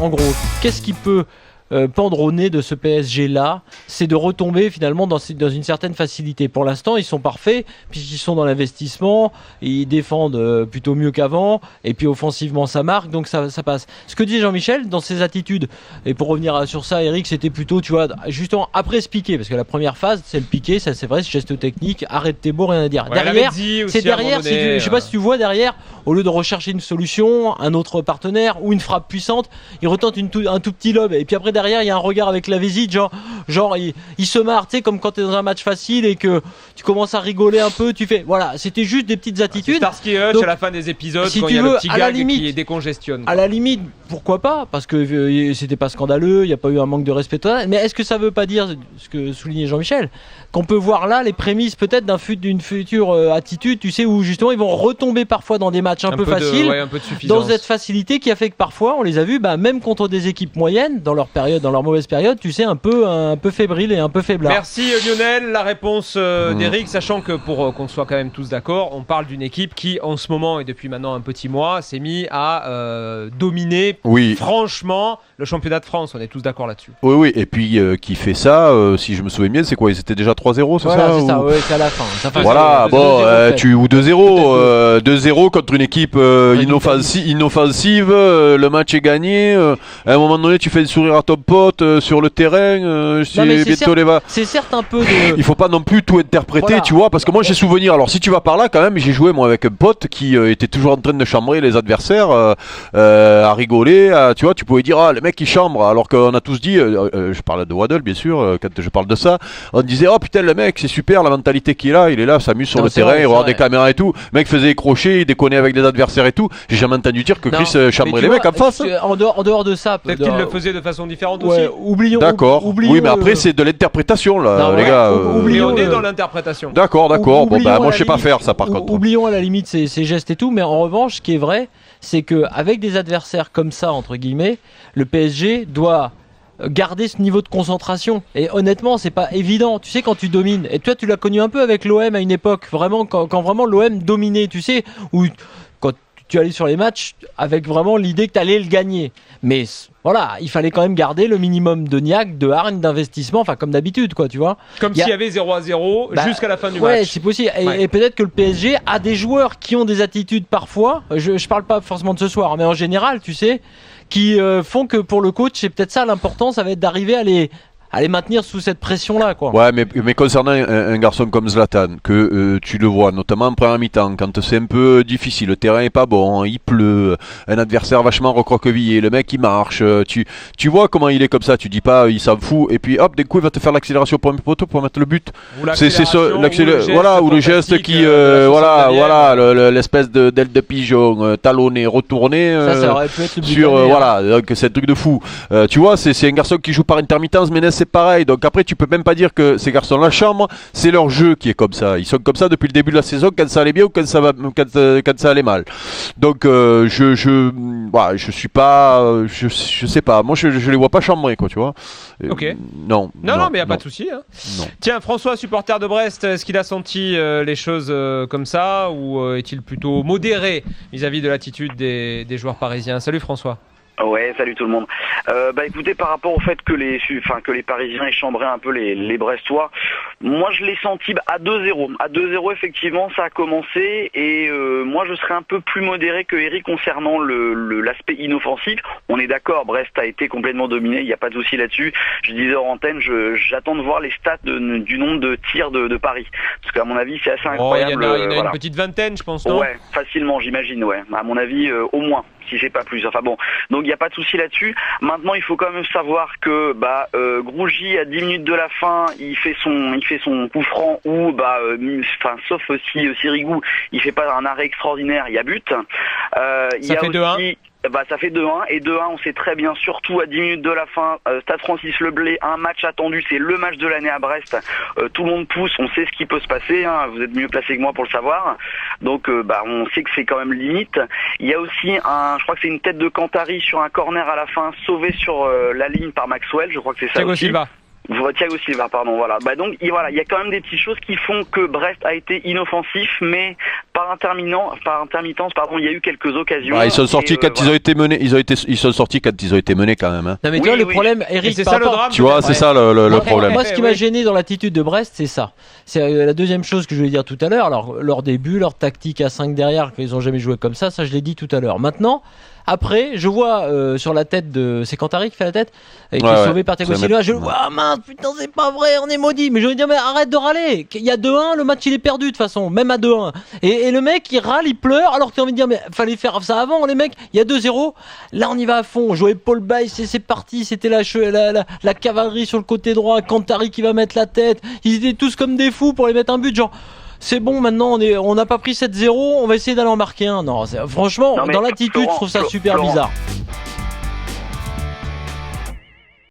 en gros, qu'est-ce qui peut pendre au nez de ce PSG là, c'est de retomber finalement dans une certaine facilité. Pour l'instant, ils sont parfaits puisqu'ils sont dans l'investissement, ils défendent plutôt mieux qu'avant, et puis offensivement ça marque, donc ça passe. Ce que dit Jean-Michel dans ses attitudes, et pour revenir sur ça, Eric, c'était plutôt, tu vois, justement après ce piqué, parce que la première phase c'est le piqué, ça c'est vrai, ce geste technique, arrête tes beaux, rien à dire. Ouais, derrière, c'est derrière, je sais pas si tu vois derrière, au lieu de rechercher une solution, un autre partenaire ou une frappe puissante, il retente un tout petit lob, et puis après derrière il y a un regard avec la visite, genre il se marre, tu sais, comme quand tu es dans un match facile et que tu commences à rigoler un peu, tu fais, voilà, c'était juste des petites attitudes. C'est Starsky Hutch à la fin des épisodes, si quand il y a le petit gag qui décongestionne. À la limite, pourquoi pas, parce que c'était pas scandaleux, il n'y a pas eu un manque de respect total, mais est-ce que ça veut pas dire, ce que soulignait Jean-Michel, qu'on peut voir là les prémices peut-être d'une future attitude, tu sais, où justement ils vont retomber parfois dans des matchs un peu faciles, dans cette facilité qui a fait que parfois on les a vus, même contre des équipes moyennes, dans leur mauvaise période, tu sais, un peu fébrile et un peu faiblard. Merci Lionel, la réponse d'Eric, sachant que pour qu'on soit quand même tous d'accord, on parle d'une équipe qui en ce moment et depuis maintenant un petit mois s'est mis à dominer franchement le championnat de France, on est tous d'accord là-dessus. Oui, et puis qui fait ça, si je me souviens bien, c'est quoi, ils étaient déjà 3-0, c'est ça, c'est ça, c'est à la fin. Voilà, bon, ou 2-0, 2-0 contre une équipe inoffensive, le match est gagné, à un moment donné tu fais le sourire à ton pote sur le terrain, c'est certes un peu de... Il faut pas non plus tout interpréter, tu vois, parce que moi j'ai souvenir, alors si tu vas par là quand même, j'ai joué moi avec un pote qui était toujours en train de chambrer les adversaires, à rigoler, tu vois, tu pouvais dire, le mec il chambre, alors qu'on a tous dit, je parle de Waddle bien sûr, quand je parle de ça, on disait, oh putain le mec c'est super la mentalité qu'il a, il est là, s'amuse sur le terrain, il regarde des caméras et tout, le mec faisait crocher, il déconnait avec des adversaires et tout, j'ai jamais entendu dire que Chris chambrait les mecs en face. En dehors de ça, peut-être qu'il le faisait de façon différente aussi. Oublions. D'accord. Oui, mais après c'est de l'interprétation là, les gars. On est dans l'interprétation. D'accord. Bon moi je sais pas faire ça par contre. Oublions à la limite ces gestes et tout, mais en revanche, ce qui est vrai, c'est que avec des adversaires comme ça entre guillemets, le PSG doit garder ce niveau de concentration, et honnêtement c'est pas évident, tu sais, quand tu domines, et toi tu l'as connu un peu avec l'OM à une époque, vraiment quand vraiment l'OM dominait, tu sais, où quand tu allais sur les matchs avec vraiment l'idée que tu allais le gagner, mais voilà, il fallait quand même garder le minimum de niaque, de hargne, d'investissement, enfin comme d'habitude quoi, tu vois. Comme s'il y avait 0-0 jusqu'à la fin du match. Ouais, c'est possible. Et peut-être que le PSG a des joueurs qui ont des attitudes parfois, je parle pas forcément de ce soir, mais en général, tu sais, qui font que pour le coach, c'est peut-être ça l'important, ça va être d'arriver à les maintenir sous cette pression-là, quoi. Ouais, mais concernant un garçon comme Zlatan, que tu le vois, notamment en première mi-temps, quand c'est un peu difficile, le terrain est pas bon, il pleut, un adversaire vachement recroquevillé, le mec il marche, tu vois comment il est comme ça, tu dis pas il s'en fout, et puis hop, d'un coup il va te faire l'accélération pour un poteau pour mettre le but. C'est ça, ou le geste qui, l'espèce d'aile de pigeon, talonné, retourné, ça aurait pu être le but sur, donc c'est un truc de fou. Tu vois, c'est un garçon qui joue par intermittence, mais c'est pareil, donc après tu peux même pas dire que ces garçons-là chambrent, c'est leur jeu qui est comme ça, ils sont comme ça depuis le début de la saison, quand ça allait bien ou quand ça allait mal. Donc je suis pas, je sais pas, moi je les vois pas chambrer quoi, tu vois. Ok. Non, mais y a pas de souci. Hein. Tiens, François, supporter de Brest, est-ce qu'il a senti les choses comme ça, ou est-il plutôt modéré vis-à-vis de l'attitude des joueurs parisiens? Salut François. Ouais, salut tout le monde. Écoutez, par rapport au fait que les Parisiens aient chambré un peu les Brestois, moi je l'ai senti à 2-0. À 2-0, effectivement, ça a commencé, et moi je serais un peu plus modéré que Eric concernant l'aspect inoffensif. On est d'accord, Brest a été complètement dominé, il n'y a pas de souci là-dessus. Je disais en antenne, j'attends de voir les stats du nombre de tirs de Paris, parce qu'à mon avis c'est assez incroyable. Il y en a une petite vingtaine, je pense, non? Ouais, facilement, j'imagine, ouais. À mon avis, au moins, si c'est pas plus. Enfin bon, donc il n'y a pas de souci là-dessus. Maintenant, il faut quand même savoir que Grougy, à 10 minutes de la fin, il fait son coup franc, ou sauf si Sirigu, il fait pas un arrêt extraordinaire, il y a but. Ça fait 2-1. Ça fait 2-1, et 2-1 on sait très bien, surtout à 10 minutes de la fin, Stade Francis Leblay, un match attendu, c'est le match de l'année à Brest, tout le monde pousse, on sait ce qui peut se passer, hein, vous êtes mieux placé que moi pour le savoir, donc on sait que c'est quand même limite. Il y a aussi je crois que c'est une tête de Cantari sur un corner à la fin, sauvé sur la ligne par Maxwell, je crois que c'est ça Thiago aussi. Silva. Thiago Silva, pardon, voilà. Bah donc, il y a quand même des petites choses qui font que Brest a été inoffensif, mais par intermittence, il y a eu quelques occasions. Ils sont sortis quand ils ont été menés. Ils sont sortis quand ils ont été menés quand même. Hein. Non mais tu vois le problème, Eric, c'est ça le drame. Tu vois, c'est ça le problème. Moi, ce qui m'a gêné dans l'attitude de Brest, c'est ça. C'est la deuxième chose que je voulais dire tout à l'heure. Alors, leur début, leur tactique à 5 derrière, qu'ils ont jamais joué comme ça je l'ai dit tout à l'heure. Maintenant. Après, je vois sur la tête de... C'est Cantari qui fait la tête et qui est sauvé par Thiago Silva. Je le vois, ah mince, putain, c'est pas vrai, on est maudit. Mais je veux dire, mais arrête de râler. Il y a 2-1, le match il est perdu de toute façon, même à 2-1. Et le mec, il râle, il pleure, alors que tu as envie de dire, mais fallait faire ça avant, les mecs. Il y a 2-0. Là, on y va à fond. Jouer Paul Baye, c'est parti. C'était la cavalerie sur le côté droit. Cantari qui va mettre la tête. Ils étaient tous comme des fous pour les mettre un but, genre. C'est bon, maintenant on n'a pas pris 7-0, on va essayer d'aller en marquer un. Non, franchement, dans l'attitude, je trouve ça super bizarre.